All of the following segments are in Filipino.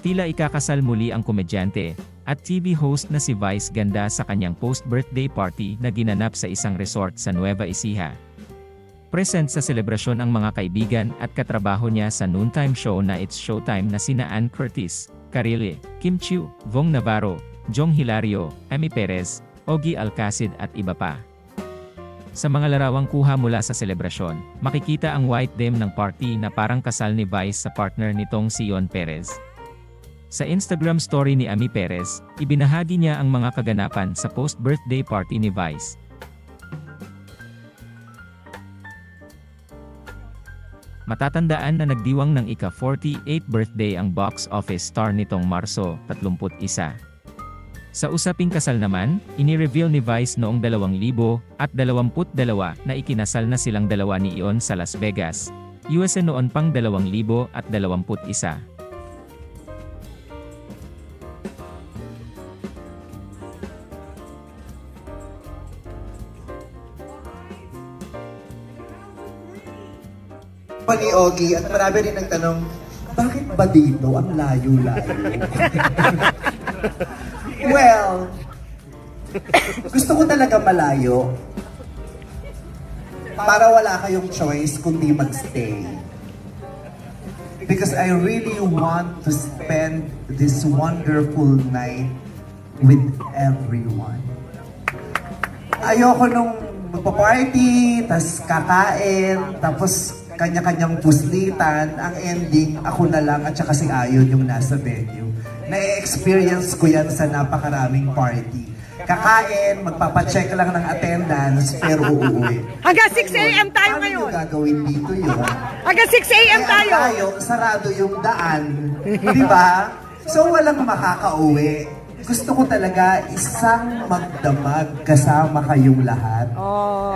Tila ikakasal muli ang komedyante at TV host na si Vice Ganda sa kanyang post-birthday party na ginanap sa isang resort sa Nueva Ecija. Present sa selebrasyon ang mga kaibigan at katrabaho niya sa noontime show na It's Showtime na sina Ann Curtis, Karile, Kim Chiu, Vong Navarro, Jong Hilario, Amy Perez, Ogie Alcacid at iba pa. Sa mga larawang kuha mula sa selebrasyon, makikita ang white dem ng party na parang kasal ni Vice sa partner nitong si Yon Perez. Sa Instagram story ni Amy Perez, ibinahagi niya ang mga kaganapan sa post-birthday party ni Vice. Matatandaan na nagdiwang ng ika-48 birthday ang box office star nitong Marso 31. Sa usaping kasal naman, inireveal ni Vice noong 2022 na ikinasal na silang dalawa ni Yon sa Las Vegas, USA noon pang 2021. Ni Ogie at marami rin nagtanong, bakit ba dito ang layo-layo? Well, gusto ko talaga malayo para wala kayong choice kundi magstay. Because I really want to spend this wonderful night with everyone. Ayoko nung magpa-party, tas kakain, tapos kanya-kanyang puslitan, ang ending, ako na lang at saka si Ayon yung nasa venue. Na-experience ko yan sa napakaraming party. Kakain, magpapacheck lang ng attendance, pero uuwi. Hanggang 6 a.m. tayo ngayon. Ano yung gagawin dito yun? Hanggang 6 a.m. tayo. Sarado yung daan. Di ba? So walang makakauwi. Gusto ko talaga isang magdamag kasama kayong lahat.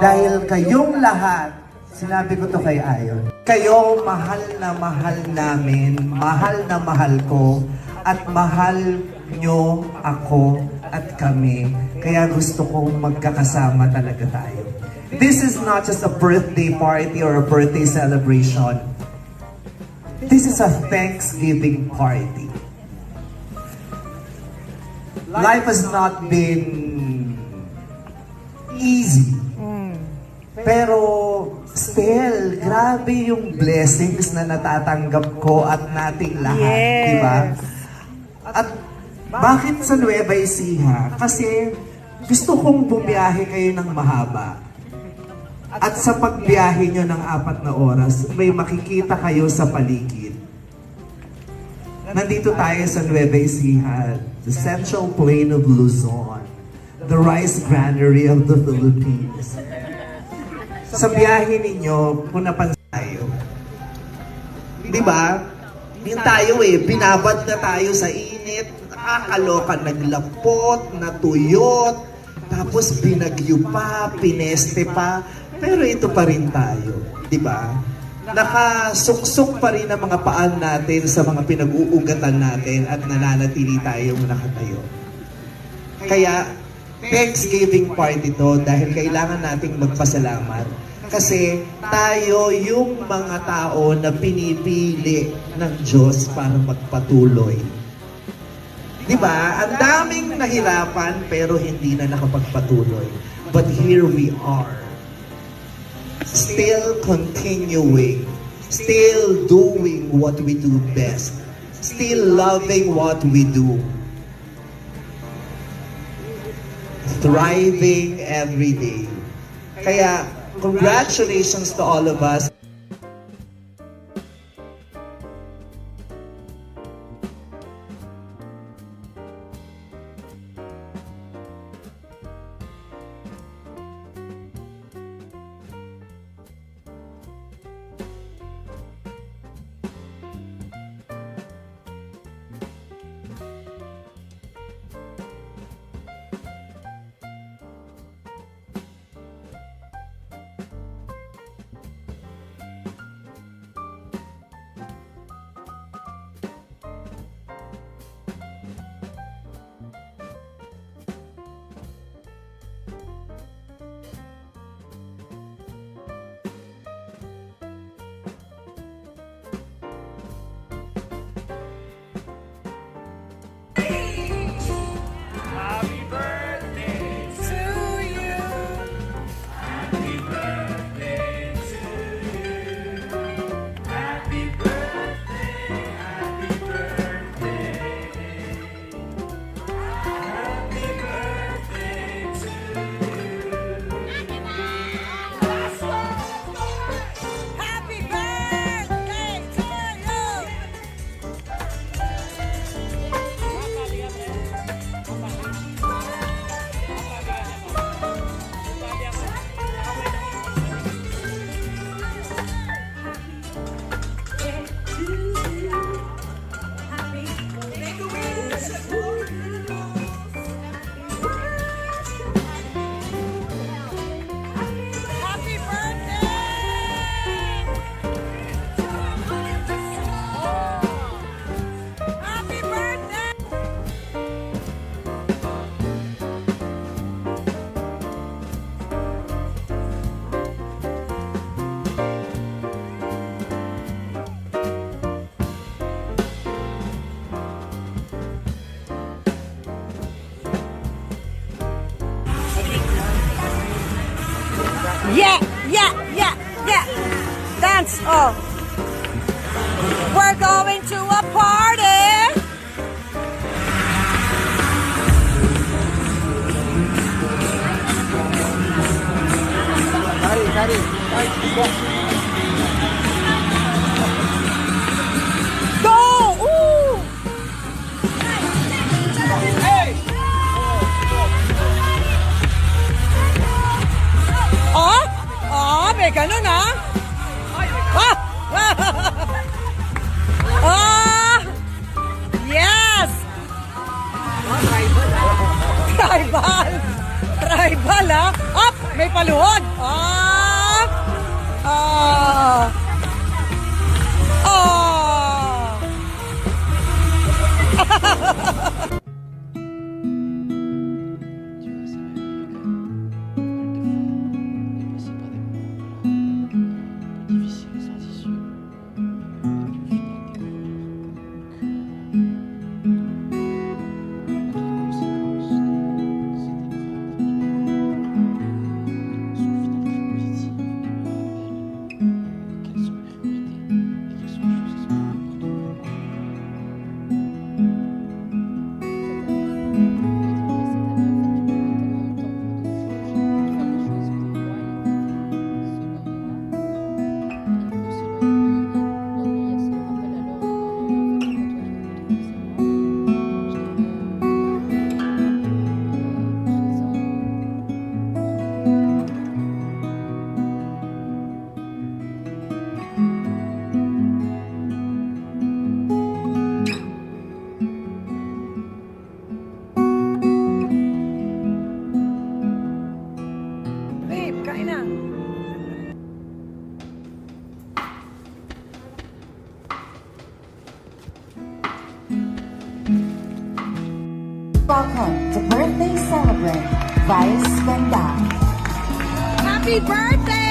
Dahil kayong lahat, sinabi ko to kay Ayon, kayo mahal na mahal namin, mahal na mahal ko, at mahal nyo ako at kami. Kaya gusto kong magkakasama talaga tayo. This is not just a birthday party or a birthday celebration. This is a Thanksgiving party. Life has not been easy. Pero still, grabe yung blessings na natatanggap ko at nating lahat, Yes. di ba? At bakit sa Nueva Ecija? Kasi gusto kong bumiyahe kayo ng mahaba. At sa pagbiyahe nyo ng 4 na oras, may makikita kayo sa paligid. Nandito tayo sa Nueva Ecija, the Central Plain of Luzon, the rice granary of the Philippines. Sa biyahe ninyo, kung napansin tayo, di ba? Din tayo binabad na tayo sa init, nakakaloka, naglapot, natuyot, tapos binagyo pa, pineste pa, pero ito pa rin tayo, di ba? Nakasuksok pa rin ang mga paan natin sa mga pinag-uugatan natin at nananatili tayong nakatayo. Kaya, Thanksgiving party to dahil kailangan nating magpasalamat. Kasi tayo yung mga tao na pinipili ng Diyos para magpatuloy. Diba? Ang daming nahirapan pero hindi na nakapagpatuloy. But here we are. Still continuing. Still doing what we do best. Still loving what we do. Thriving every day. Kaya, congratulations to all of us. dance. Oh. We're going to a party. Go! Ooh! May ganun ah. Ah! Ah! Yes! Tribal! Tribal ah! Up! May paluhod! Ah! Ah! Ah! Babe, kain na. Welcome to Birthday Celebrant, Vice Ganda. Happy birthday!